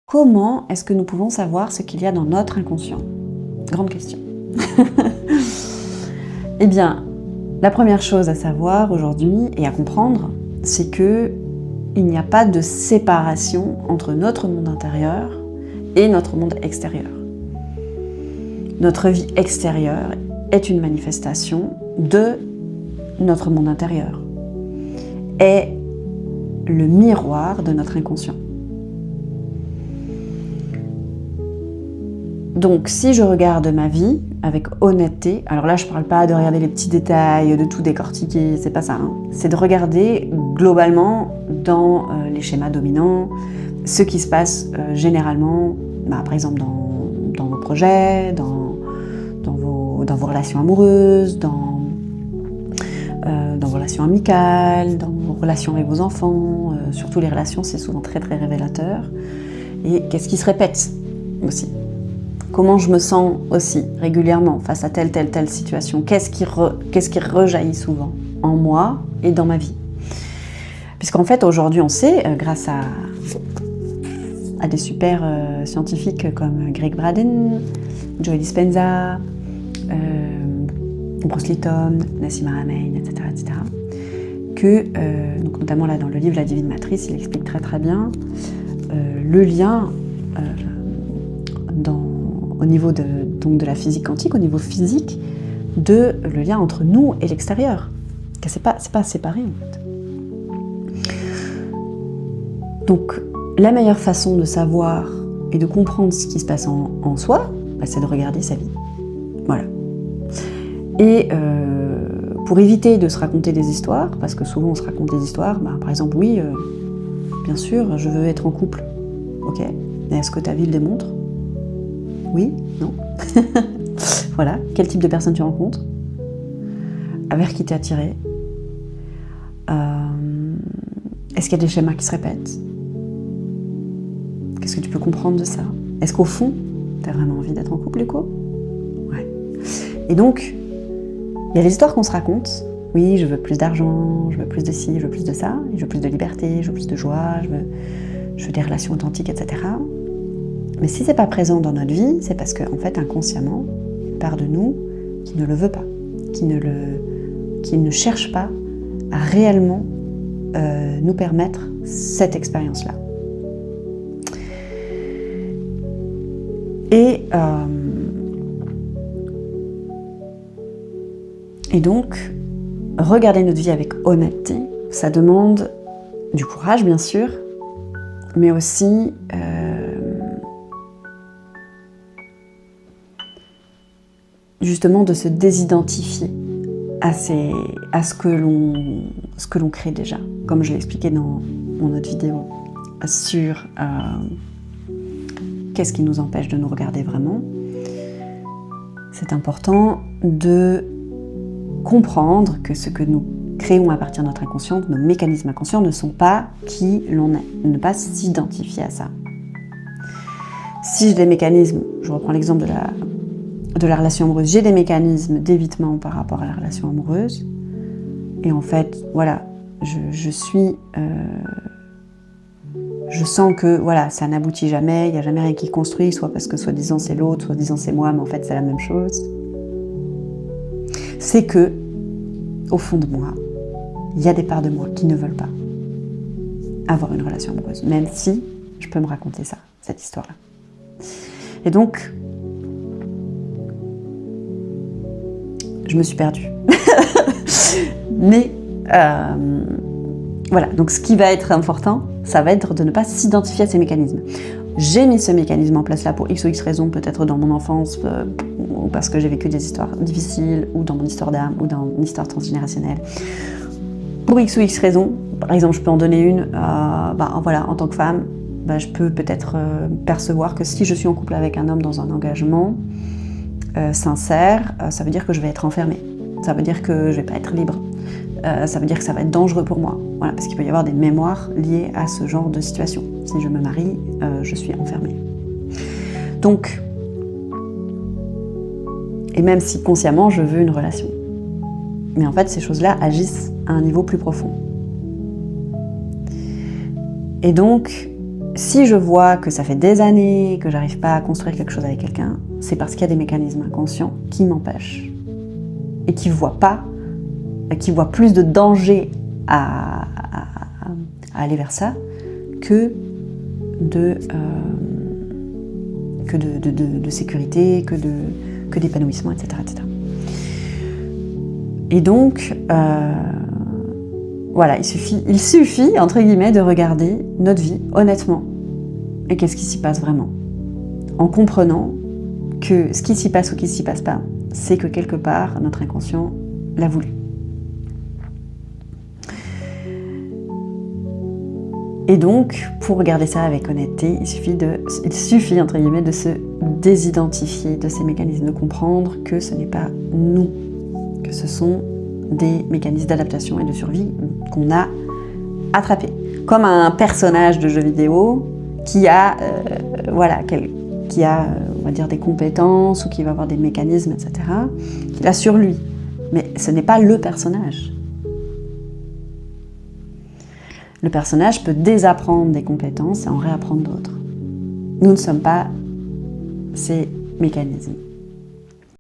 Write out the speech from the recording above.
Comment est-ce que nous pouvons savoir ce qu'il y a dans notre inconscient? Grande question. Eh bien, la première chose à savoir aujourd'hui et à comprendre, c'est que il n'y a pas de séparation entre notre monde intérieur et notre monde extérieur. Notre vie extérieure est une manifestation de notre monde intérieur, est le miroir de notre inconscient. Donc si je regarde ma vie avec honnêteté, alors là je ne parle pas de regarder les petits détails, de tout décortiquer, c'est pas ça, hein. C'est de regarder globalement dans les schémas dominants, ce qui se passe généralement, par exemple dans vos projets, dans vos relations amoureuses, dans vos relations amicales, dans vos relations avec vos enfants, surtout les relations, c'est souvent très très révélateur. Et qu'est-ce qui se répète aussi? Comment je me sens aussi régulièrement face à telle situation? Qu'est-ce qui rejaillit souvent en moi et dans ma vie? Puisqu'en fait, aujourd'hui, on sait, grâce à des super scientifiques comme Greg Braden, Joe Dispenza, Bruce Lipton, Nassim Haramein, etc., que, donc notamment là dans le livre La Divine Matrice, il explique très très bien le lien au niveau de la physique quantique, au niveau physique, le lien entre nous et l'extérieur. C'est pas séparé en fait. Donc la meilleure façon de savoir et de comprendre ce qui se passe en soi, c'est de regarder sa vie. Voilà. Et pour éviter de se raconter des histoires, parce que souvent on se raconte des histoires, par exemple, oui, bien sûr, je veux être en couple. Ok, mais est-ce que ta vie le démontre? Oui? Non? Voilà. Quel type de personne tu rencontres? Vers qui t'es attiré? Est-ce qu'il y a des schémas qui se répètent? Qu'est-ce que tu peux comprendre de ça? Est-ce qu'au fond, tu as vraiment envie d'être en couple du coup? Ouais. Et donc, il y a les histoires qu'on se raconte. Oui, je veux plus d'argent, je veux plus de ci, je veux plus de ça, je veux plus de liberté, je veux plus de joie, je veux des relations authentiques, etc. Mais si c'est pas présent dans notre vie, c'est parce qu'en fait, inconsciemment, une part de nous qui ne le veut pas, qui ne cherche pas à réellement nous permettre cette expérience-là. Et donc, regarder notre vie avec honnêteté, ça demande du courage, bien sûr, mais aussi justement de se désidentifier à ce que l'on crée déjà. Comme je l'ai expliqué dans mon autre vidéo sur qu'est-ce qui nous empêche de nous regarder vraiment. C'est important de comprendre que ce que nous créons à partir de notre inconscient, nos mécanismes inconscients ne sont pas qui l'on est, ne pas s'identifier à ça. Si j'ai des mécanismes, je reprends l'exemple de la relation amoureuse, j'ai des mécanismes d'évitement par rapport à la relation amoureuse, et en fait, voilà, je sens que voilà, ça n'aboutit jamais, il n'y a jamais rien qui construit, soit parce que soi-disant c'est l'autre, soi-disant c'est moi, mais en fait c'est la même chose. C'est que, au fond de moi, il y a des parts de moi qui ne veulent pas avoir une relation amoureuse, même si je peux me raconter ça, cette histoire-là. Et donc, je me suis perdue. Mais voilà, donc ce qui va être important, ça va être de ne pas s'identifier à ces mécanismes. J'ai mis ce mécanisme en place là pour X ou X raisons, peut-être dans mon enfance, ou parce que j'ai vécu des histoires difficiles, ou dans mon histoire d'âme, ou dans mon histoire transgénérationnelle. Pour X ou X raisons, par exemple, je peux en donner une, voilà, en tant que femme, je peux peut-être percevoir que si je suis en couple avec un homme dans un engagement sincère, ça veut dire que je vais être enfermée. Ça veut dire que je vais pas être libre. Ça veut dire que ça va être dangereux pour moi. Voilà, parce qu'il peut y avoir des mémoires liées à ce genre de situation. Si je me marie, je suis enfermée. Donc, et même si consciemment je veux une relation. Mais en fait, ces choses-là agissent à un niveau plus profond. Et donc, si je vois que ça fait des années que j'arrive pas à construire quelque chose avec quelqu'un, c'est parce qu'il y a des mécanismes inconscients qui m'empêchent et qui voient plus de danger à aller vers ça que de sécurité, que d'épanouissement, etc., etc. Et donc, voilà, il suffit, entre guillemets, de regarder notre vie honnêtement. Et qu'est-ce qui s'y passe vraiment? En comprenant que ce qui s'y passe ou qui s'y passe pas, c'est que quelque part, notre inconscient l'a voulu. Et donc, pour regarder ça avec honnêteté, il suffit entre guillemets, de se désidentifier de ces mécanismes, de comprendre que ce n'est pas nous, que ce sont des mécanismes d'adaptation et de survie qu'on a attrapés. Comme un personnage de jeu vidéo qui a, on va dire, des compétences ou qui va avoir des mécanismes, etc., qu'il a sur lui. Mais ce n'est pas le personnage. Le personnage peut désapprendre des compétences et en réapprendre d'autres. Nous ne sommes pas ces mécanismes.